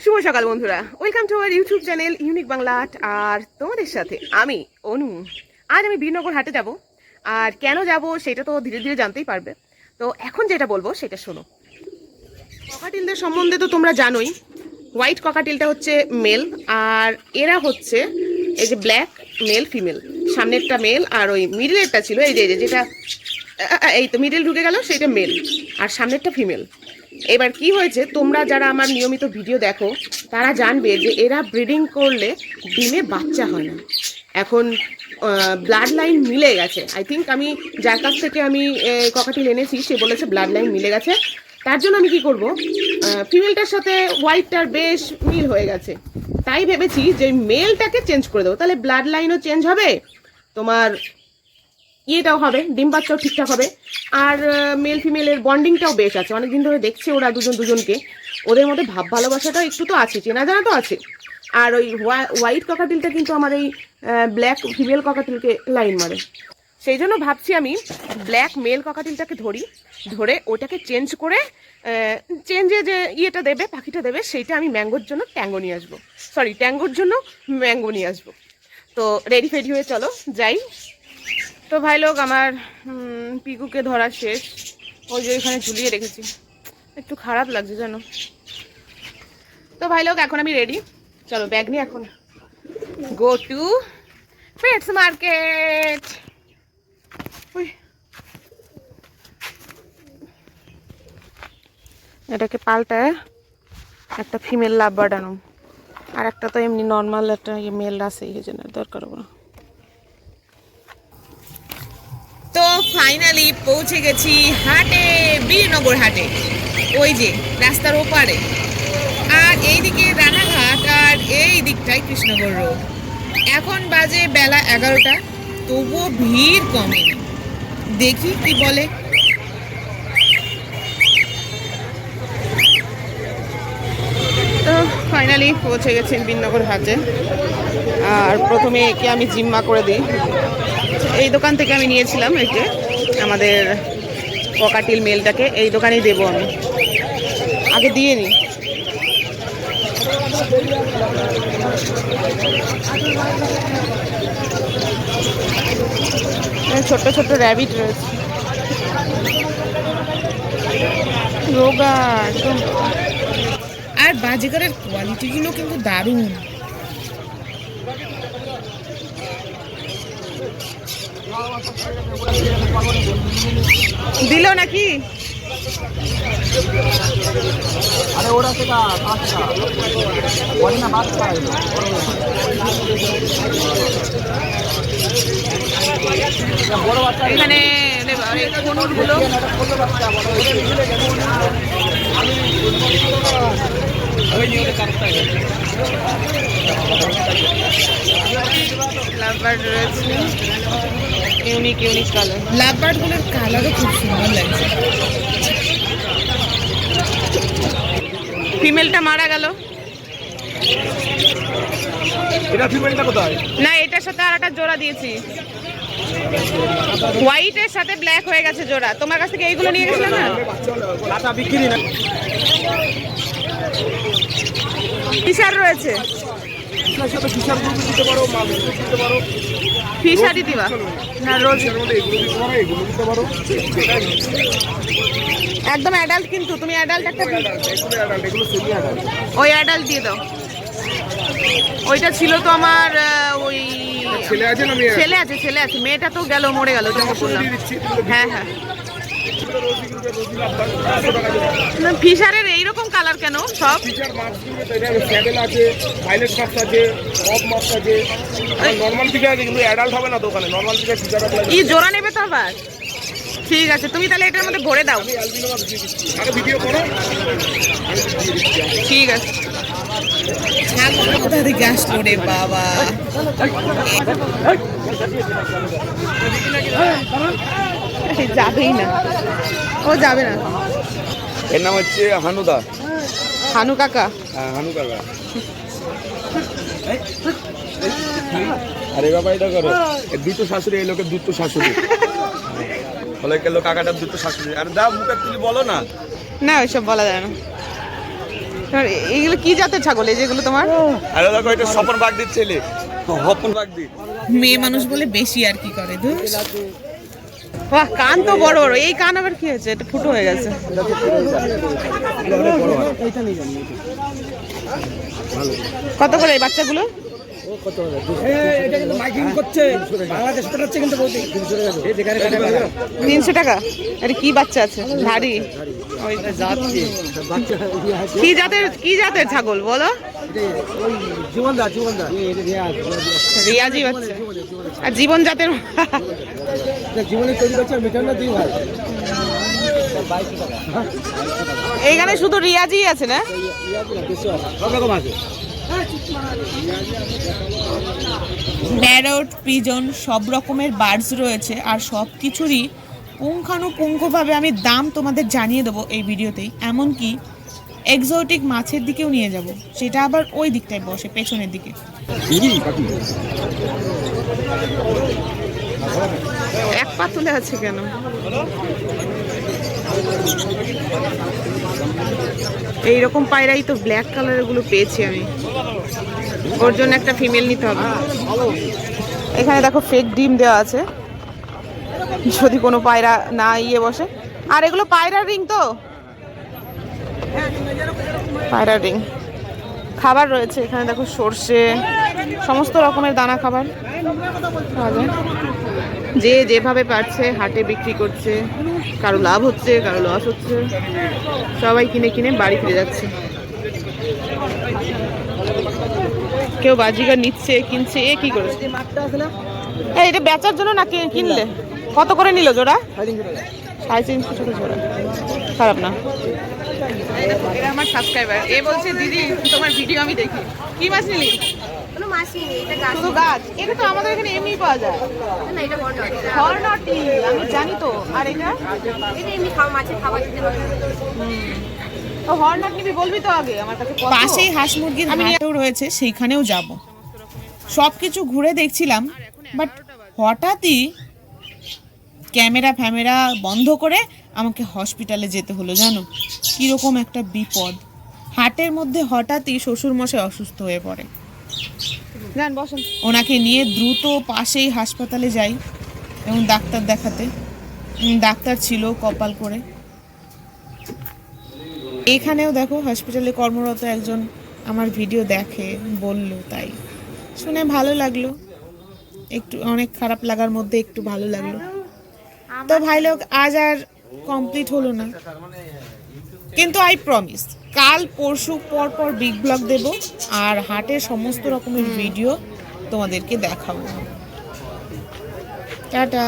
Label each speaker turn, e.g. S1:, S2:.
S1: শুভ সকাল বন্ধুরা, welcome to our YouTube channel unique Bangla art. আর তোমাদের সাথে আমি অনু। আজ আমি বীরনগর হাটে যাব, আর কেন যাব সেটা তো ধীরে ধীরে জানতেই পারবে। তো এখন যেটা বলবো সেটা শোনো। ককাটিলদের সম্বন্ধে তো তোমরা জানোই। হোয়াইট ককাটিলটা হচ্ছে মেল, আর এরা হচ্ছে এই যে ব্ল্যাক মেল ফিমেল। সামনেরটা মেল, আর ওই মিডলেরটা ছিল এই যে যেটা এই তো মিডল ঢুকে গেল সেটা মেল, আর সামনেরটা ফিমেল। এবার কি হয়েছে, তোমরা যারা আমার নিয়মিত ভিডিও দেখো তারা জানবে যে এরা ব্রিডিং করলে ডিমে বাচ্চা হয় না। এখন ব্লাড লাইন মিলে গেছে। আই থিঙ্ক আমি যার কাছ থেকে আমি ককাটিল এনেছি সে বলেছে ব্লাড লাইন মিলে গেছে। তার জন্য আমি কি করব, ফিমেলটার সাথে হোয়াইটটার বেশ মিল হয়ে গেছে, তাই ভেবেছি যে মেলটাকে চেঞ্জ করে দেবো, তাহলে ব্লাড লাইনও চেঞ্জ হবে, তোমার ইয়েটাও হবে, ডিম বাচ্চাও ঠিকঠাক হবে, আর মেল ফিমেলের বন্ডিংটাও বেশ আছে। অনেকদিন ধরে দেখছে ওরা দুজনকে, ওদের মধ্যে ভাব ভালোবাসাটা একটু তো আছে, চেনা জানা তো আছে। আর ওই হোয়াইট ককাটিলটা কিন্তু আমার এই ব্ল্যাক ফিমেল ককাটিলকে লাইন মারে। সেই জন্য ভাবছি আমি ব্ল্যাক মেল ককাটিলটাকে ধরে ওটাকে চেঞ্জ করে চেঞ্জে যে ইয়েটা দেবে, পাখিটা দেবে, সেইটা আমি ম্যাঙ্গোর জন্য ট্যাঙ্গো নিয়ে আসবো, সরি ট্যাঙ্গোর জন্য ম্যাঙ্গো নিয়ে আসবো। তো রেডি ফেডি হয়ে চলো যাই। তো ভাই লোক, আমার পিকুকে ধরা শেষ। ওই যে এখানে ঝুলিয়ে রেখেছি, একটু খারাপ লাগছে জানো। তো ভাই লোক, এখন আমি রেডি, চলো ব্যাগ নিয়ে এখন গো টু পেটস মার্কেট। এটাকে পাল্টায় একটা ফিমেল লাভ বার্ড আনো, আর একটা তো এমনি নর্মাল একটা মেল আছে, এই জন্য দরকার হবে না। তো ফাইনালি পৌঁছে গেছি হাটে, বীরনগর হাটে, ওই যে রাস্তার ওপারে। আর এইদিকে রানাঘাট, আর এই দিকটায় কৃষ্ণনগর রোড। এখন বাজে বেলা 11টা, তবুও ভিড় কমেনি। দেখি কি বলে। তো ফাইনালি পৌঁছে গেছেন বীরনগর হাটে। আর প্রথমে একে আমি জিম্মা করে দিই। এই দোকান থেকে আমি নিয়েছিলাম এই যে আমাদের ককাটিল মেলটাকে, এই দোকানেই দেবো আমি, আগে দিয়ে নিই। ছোট্ট ছোট্ট র্যাবিট রয়েছে, রোগা একদম। আর বাজিকারের কোয়ালিটিগুলো কিন্তু দারুণ। দিল নাকি?
S2: আরে ওরা থেকে
S1: এখানে গুলো লাভবার্ড রয়েছে, ইউনিক কালার। লাভবার্ড গুলোর কালারও খুব সুন্দর লাগছে। ফিমেলটা মারা গেল।
S2: এটা ফিমেলটা কোথায়?
S1: না, এটার সাথে আর একটা জোড়া দিয়েছি, হোয়াইটের সাথে ব্ল্যাক হয়ে গেছে জোড়া। তোমার কাছ থেকে এইগুলো নিয়ে গেছিলাম না,
S2: লাটা বিক্রি না।
S1: ফিশার রয়েছে, ফিশারি দিবা না রোজ একদম অ্যাডাল্ট, কিন্তু তুমি অ্যাডাল্ট একটা ওই অ্যাডাল্ট দিয়ে দাও। ওইটা ছিল তো আমার, ওই ছেলে আছে, মেয়েটা তো গেল, মরে গেল, জঙ্গে পড়লাম। হ্যাঁ হ্যাঁ, ফিশারের এইরকম কালার কেন সব? ই জোড়া নেবে তো আবার? ঠিক আছে, তুমি তাহলে এটার মধ্যে ভরে দাও। ঠিক আছে, কোথা থেকে আসলো রে বাবা? যাবেই না, ও যাবে না।
S2: এর নাম হচ্ছে হানুদা,
S1: হানু কাকা।
S2: হ্যাঁ হানু কাকা। আরে বাবা এটা করো, দুটো শাশুড়ি, এই লোকের দুটো শাশুড়ি, বলে কাকাটার দুটো শাশুড়ি। আরে দা মুখে তুলি বলো না,
S1: না ওইসব বলা যায় না। আর এইগুলো কি জাতের ছাগল এই যেগুলো তোমার?
S2: আরে দেখো এটা স্বপন বাগদির ছেলে, হপন বাগদি।
S1: মেয়ে মানুষ বলে বেশি আর কি করে দুষ। বাহ, কান তো বড় বড়। এই কান আবার কি হয়েছে? এটা ফুটো হয়ে গেছে। কত করে এই বাচ্চাগুলো? 300 টাকা। আরে কি বাচ্চা আছে ভারী? কি জাতের ছাগল বলো? রিয়াজি বাচ্চা। আর জীবন জাতের এইখানে শুধু রিয়াজি আছে না? প্যারট, পিজন সব রকমের বার্ডস রয়েছে। আর সব কিছুরই পুঙ্খানুপুঙ্খভাবে আমি দাম তোমাদের জানিয়ে দেবো এই ভিডিওতেই। এমনকি এক্সোটিক মাছের দিকেও নিয়ে যাব, সেটা আবার ওই দিকটায় বসে পেছনের দিকে। এক পা তুলে আছে কেন? এইরকম পায়রাই তো ব্ল্যাক কালারের গুলো পেয়েছি আমি। ওর জন্য একটা ফিমেল নিতে হবে। এখানে দেখো ফেক ডিম দেওয়া আছে, যদি কোনো পায়রা না বসে। আর এগুলো পায়রার রিং তো, পায়রার রিং। খাবার রয়েছে এখানে দেখো, সর্ষে, সমস্ত রকমের দানা খাবার পাওয়া যায়। যে যেভাবে পারছে হাটে বিক্রি করছে, কারো লাভ হচ্ছে কারো লস হচ্ছে, সবাই কিনে কিনে বাড়ি ফিরে যাচ্ছে। কেউ বাজিগার নিচ্ছে, কিনছে। এ কি করেছে? এটা বেচার জন্য না কিনলে? কত করে নিল জোড়া? 350 টাকা জোড়া। খারাপ না। এটা আমার সাবস্ক্রাইবার। এ বলছে দিদি তোমার ভিডিও আমি দেখি। কি মাছ নিলি?
S3: কোনো মাছই নেই, এটা গাছ।
S1: শুধু গাছ? এটা তো আমাদের এখানে এমনি পাওয়া যায়।
S3: না, এটা বড় নয়।
S1: হরনটি আমি জানি তো। আর এটা
S3: এটা এমনি খাওয়া, মাছের খাবার দিতে নয়।
S1: তো হরনট নিবি বলবি তো আগে আমার কাছে। পাশেই হাঁস মুরগির হাটও রয়েছে, সেইখানেও যাব। সবকিছু ঘুরে দেখছিলাম, বাট হঠাৎই ক্যামেরা ফ্যামেরা বন্ধ করে আমাকে হসপিটালে যেতে হলো। জানো কিরকম একটা বিপদ? হাটের মধ্যে হঠাৎই শ্বশুরমশাই অসুস্থ হয়ে পড়ে। যান বসেন। ওনাকে নিয়ে দ্রুত পাশেই হাসপাতালে যাই এবং ডাক্তার দেখাতে। ডাক্তার ছিল কপাল করে। এখানেও দেখো হসপিটালে কর্মরত একজন আমার ভিডিও দেখে, বলল, তাই শুনে ভালো লাগলো। একটু অনেক খারাপ লাগার মধ্যে একটু ভালো লাগলো। তো ভাই লোক, আজ আর কমপ্লিট হলো না, কিন্তু আই প্রমিস কাল পরশু পর পর বিগ ব্লগ দেব আর হাটের সমস্ত রকমের ভিডিও তোমাদেরকে দেখাবো। টাটা।